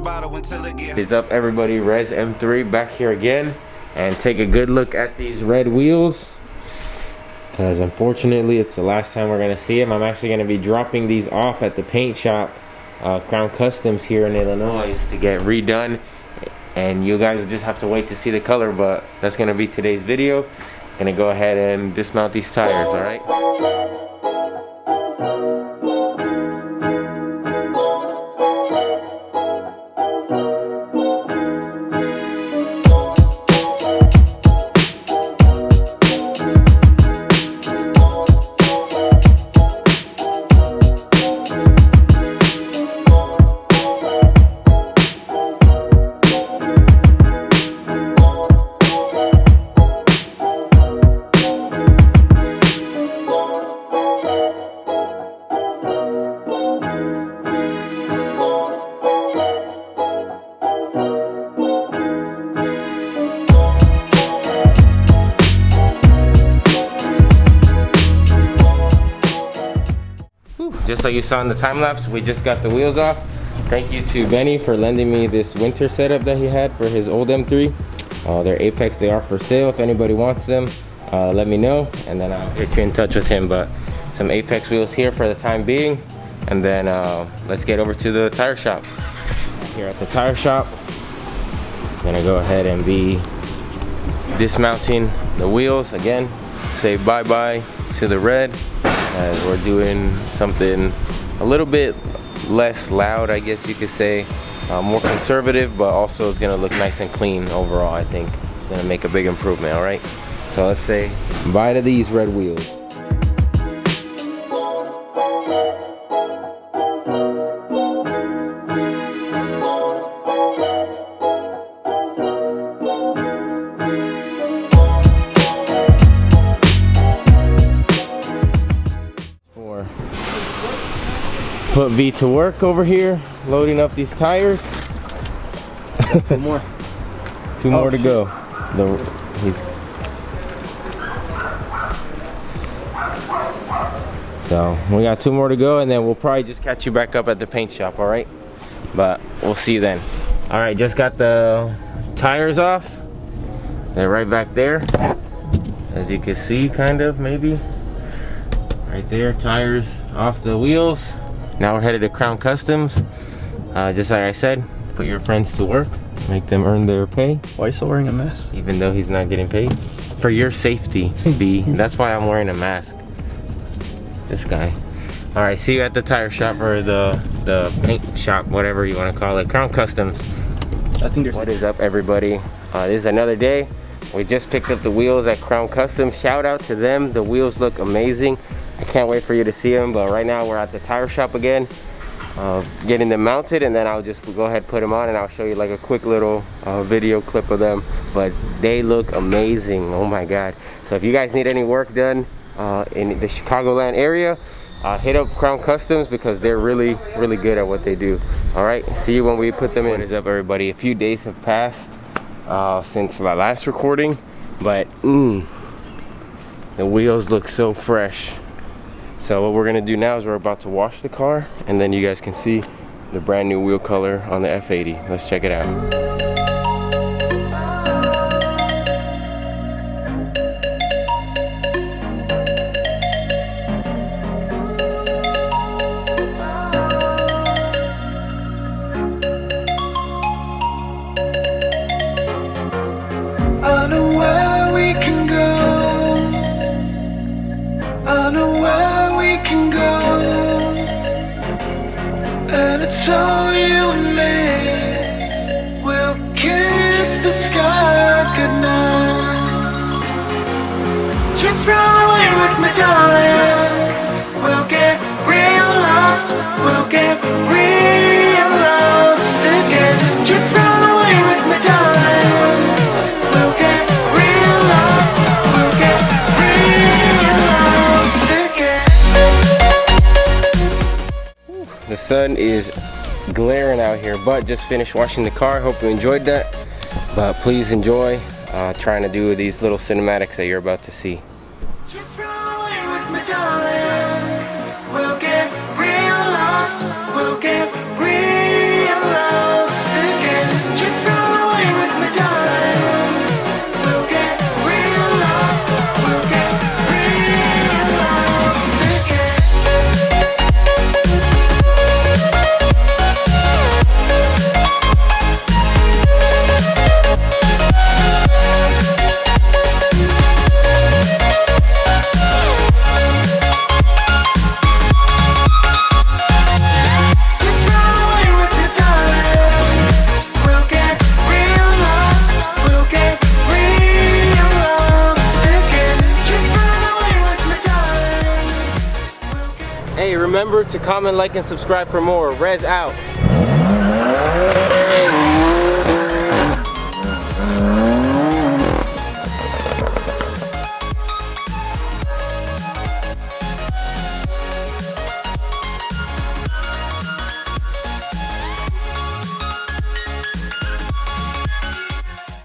What's up everybody, Res M3 back here again, and take a good look at these red wheels, because unfortunately it's the last time we're going to see them. I'm actually going to be dropping these off at the paint shop, Crown Customs here in Illinois, to get redone, and you guys will just have to wait to see the color, but that's going to be today's video. Gonna go ahead and dismount these tires, all right? Just like you saw in the time lapse, we just got the wheels off. Thank you to Benny for lending me this winter setup that he had for his old M3. They're Apex, they are for sale. If anybody wants them, let me know, and then I'll get you in touch with him. But some Apex wheels here for the time being, and then let's get over to the tire shop. Here at the tire shop, I'm gonna go ahead and be dismounting the wheels again. Say bye-bye to the red, as we're doing something a little bit less loud, I guess you could say, more conservative, but also it's gonna look nice and clean overall. I think it's gonna make a big improvement. All right, so let's say bye to these red wheels. Put V to work over here, loading up these tires. Two more. Two more to go. So we got two more to go, and then we'll probably just catch you back up at the paint shop, all right? But we'll see you then. All right, just got the tires off. They're right back there, as you can see, kind of, maybe. Right there, tires off the wheels. Now we're headed to Crown Customs. Just like I said, put your friends to work, make them earn their pay. Why are you still wearing a mask? Even though he's not getting paid. For your safety, B. That's why I'm wearing a mask. This guy. All right, see you at the tire shop, or the paint shop, whatever you want to call it. Crown Customs. I think there's. What is up, everybody? This is another day. We just picked up the wheels at Crown Customs. Shout out to them. The wheels look amazing. I can't wait for you to see them, but right now we're at the tire shop again, getting them mounted, and then I'll just go ahead and put them on, and I'll show you like a quick little video clip of them. But they look amazing, oh my god. So if you guys need any work done in the Chicagoland area, hit up Crown Customs, because they're really good at what they do. All right, see you when we put them in. What is up, everybody? A few days have passed since my last recording, but the wheels look so fresh. So what we're gonna do now is we're about to wash the car, and then you guys can see the brand new wheel color on the F80. Let's check it out. I know where we can go. I know where we can go, and it's all you and me. We'll kiss the sky goodnight. Just run away with me, darling. We'll get real lost. We'll get real lost again. Just run away with me, darling. We'll get real lost. We'll get real lost again. The sun is glaring out here, but just finished washing the car. Hope you enjoyed that. But please enjoy trying to do these little cinematics that you're about to see. Just run away with me, darling. We'll get real lost. We'll get real lost remember to comment, like, and subscribe for more. Rez out.